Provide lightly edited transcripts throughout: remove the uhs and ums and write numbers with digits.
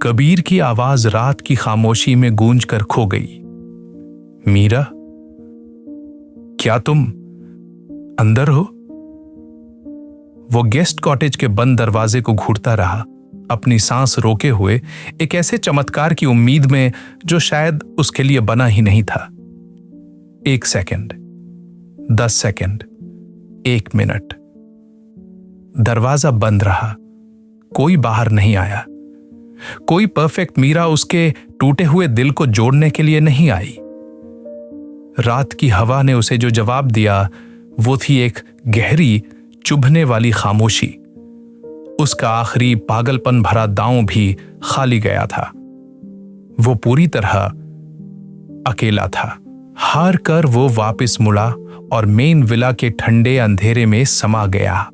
कबीर की आवाज रात की खामोशी में गूंज कर खो गई। मीरा, क्या तुम अंदर हो? वो गेस्ट कॉटेज के बंद दरवाजे को घूरता रहा, अपनी सांस रोके हुए, एक ऐसे चमत्कार की उम्मीद में जो शायद उसके लिए बना ही नहीं था। 1 सेकंड, 10 सेकंड, 1 मिनट। दरवाजा बंद रहा, कोई बाहर नहीं आया। कोई परफेक्ट मीरा उसके टूटे हुए दिल को जोड़ने के लिए नहीं आई। रात की हवा ने उसे जो जवाब दिया वो थी एक गहरी, चुभने वाली खामोशी। उसका आखिरी पागलपन भरा दांव भी खाली गया था। वो पूरी तरह अकेला था। हार कर वो वापस मुड़ा और मेन विला के ठंडे अंधेरे में समा गया।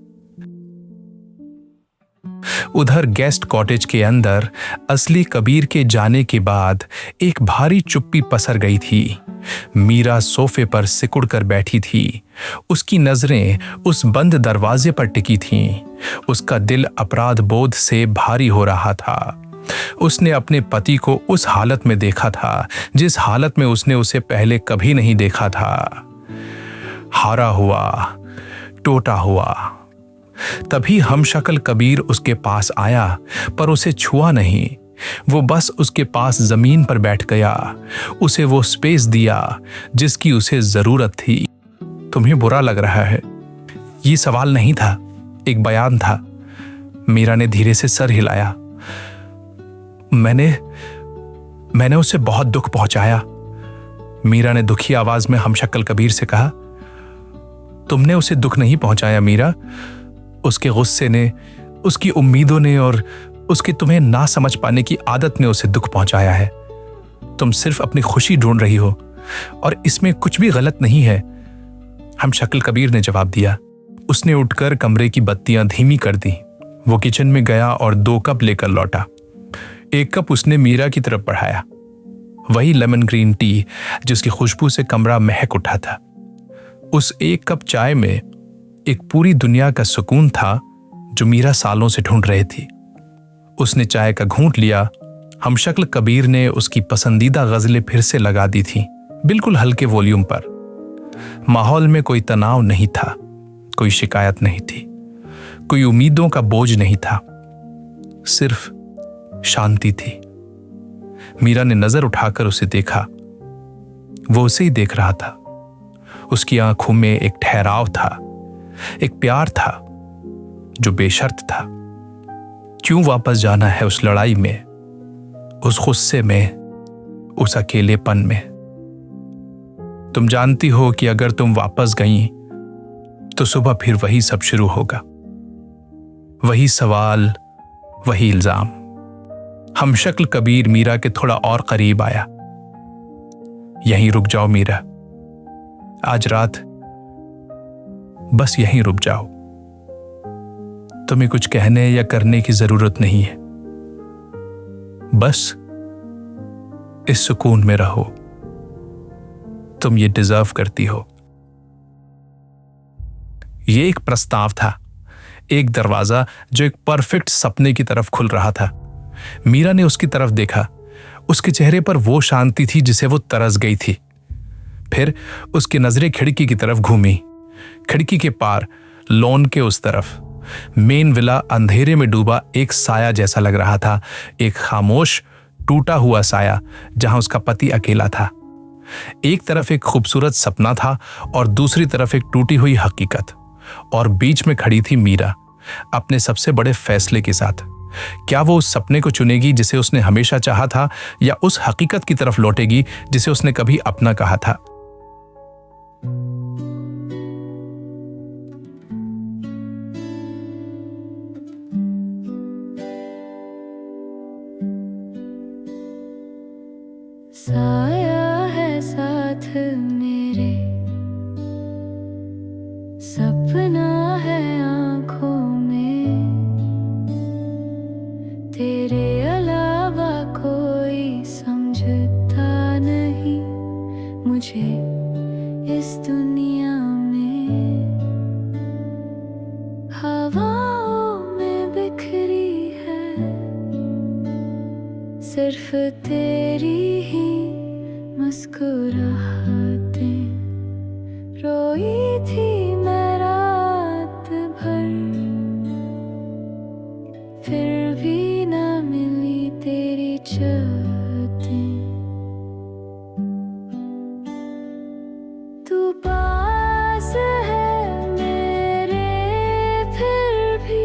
उधर गेस्ट कॉटेज के अंदर असली कबीर के जाने के बाद एक भारी चुप्पी पसर गई थी। मीरा सोफे पर सिकुड़ कर बैठी थी। उसकी नजरें उस बंद दरवाजे पर टिकी थीं। उसका दिल अपराध बोध से भारी हो रहा था। उसने अपने पति को उस हालत में देखा था जिस हालत में उसने उसे पहले कभी नहीं देखा था। हारा हुआ, टूटा हुआ। तभी हमशक्ल कबीर उसके पास आया, पर उसे छुआ नहीं। वो बस उसके पास जमीन पर बैठ गया, उसे वो स्पेस दिया जिसकी उसे जरूरत थी। तुम्हें बुरा लग रहा है? ये सवाल नहीं था, एक बयान था। मीरा ने धीरे से सर हिलाया। मैंने उसे बहुत दुख पहुंचाया। मीरा ने दुखी आवाज में हमशक्ल कबीर से कहा। तुमने उसे दुख नहीं पहुंचाया मीरा। उसके गुस्से ने, उसकी उम्मीदों ने और उसकी तुम्हें ना समझ पाने की आदत ने उसे दुख पहुंचाया है। तुम सिर्फ अपनी खुशी ढूंढ रही हो और इसमें कुछ भी गलत नहीं है, हमशक्ल कबीर ने जवाब दिया। उसने उठकर कमरे की बत्तियां धीमी कर दी। वो किचन में गया और 2 कप लेकर लौटा। एक कप उसने मीरा की तरफ बढ़ाया, वही लेमन ग्रीन टी जिसकी खुशबू से कमरा महक उठा था। उस 1 कप चाय में एक पूरी दुनिया का सुकून था जो मीरा सालों से ढूंढ रही थी। उसने चाय का घूंट लिया। हमशक्ल कबीर ने उसकी पसंदीदा गजलें फिर से लगा दी थी, बिल्कुल हल्के वॉल्यूम पर। माहौल में कोई तनाव नहीं था, कोई शिकायत नहीं थी, कोई उम्मीदों का बोझ नहीं था, सिर्फ शांति थी। मीरा ने नजर उठाकर उसे देखा। वो उसे ही देख रहा था। उसकी आंखों में एक ठहराव था, एक प्यार था जो बेशर्त था। क्यों वापस जाना है उस लड़ाई में, उस गुस्से में, उस अकेलेपन में? तुम जानती हो कि अगर तुम वापस गई तो सुबह फिर वही सब शुरू होगा, वही सवाल, वही इल्जाम। हमशक्ल कबीर मीरा के थोड़ा और करीब आया। यहीं रुक जाओ मीरा, आज रात बस यहीं रुक जाओ। तुम्हें कुछ कहने या करने की जरूरत नहीं है, बस इस सुकून में रहो। तुम ये डिजर्व करती हो। ये एक प्रस्ताव था, एक दरवाजा जो एक परफेक्ट सपने की तरफ खुल रहा था। मीरा ने उसकी तरफ देखा। उसके चेहरे पर वो शांति थी जिसे वो तरस गई थी। फिर उसकी नजरें खिड़की की तरफ घूमी। खिड़की के पार, लॉन के उस तरफ, मेन विला अंधेरे में डूबा एक साया जैसा लग रहा था। एक खामोश, टूटा हुआ साया जहां उसका पति अकेला था। एक तरफ एक खूबसूरत सपना था और दूसरी तरफ एक टूटी हुई हकीकत। और बीच में खड़ी थी मीरा, अपने सबसे बड़े फैसले के साथ। क्या वो उस सपने को चुनेगी जिसे उसने हमेशा चाहा था, या उस हकीकत की तरफ लौटेगी जिसे उसने कभी अपना कहा था? साया है साथ मेरे, सपना है आंखों में, तेरे अलावा कोई समझता नहीं मुझे इस दुनिया में। हवाओं में बिखरी है तेरी ही मुस्कुराहटें, रोई थी मैं रात भर, फिर भी न मिली तेरी चाहतें। तू पास है मेरे, फिर भी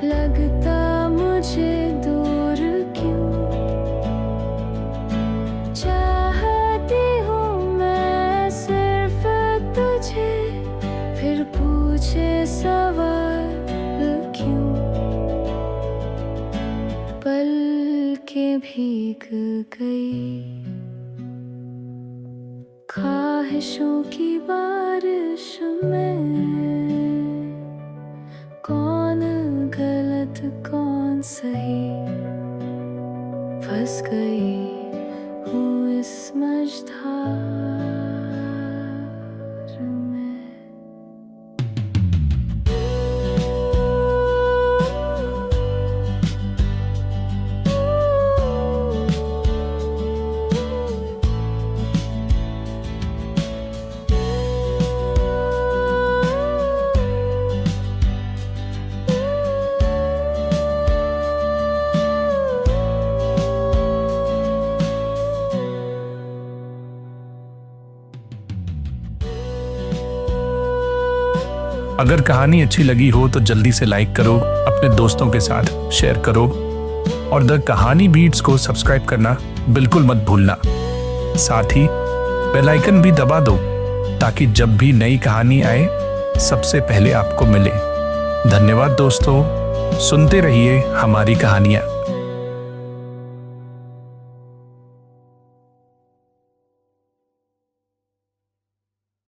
लगता मुझे दूर क्यों। चाहती हूँ मैं सिर्फ तुझे, फिर पूछे सवाल क्यों। पलकें भीग गई ख्वाहिशों की बारिश में, कौन गलत कौन सही, फंस गई हूँ इस मझधार में। अगर कहानी अच्छी लगी हो तो जल्दी से लाइक करो, अपने दोस्तों के साथ शेयर करो और द कहानी बीट्स को सब्सक्राइब करना बिल्कुल मत भूलना। साथ ही बेल आइकन भी दबा दो ताकि जब भी नई कहानी आए सबसे पहले आपको मिले। धन्यवाद दोस्तों, सुनते रहिए हमारी कहानियाँ।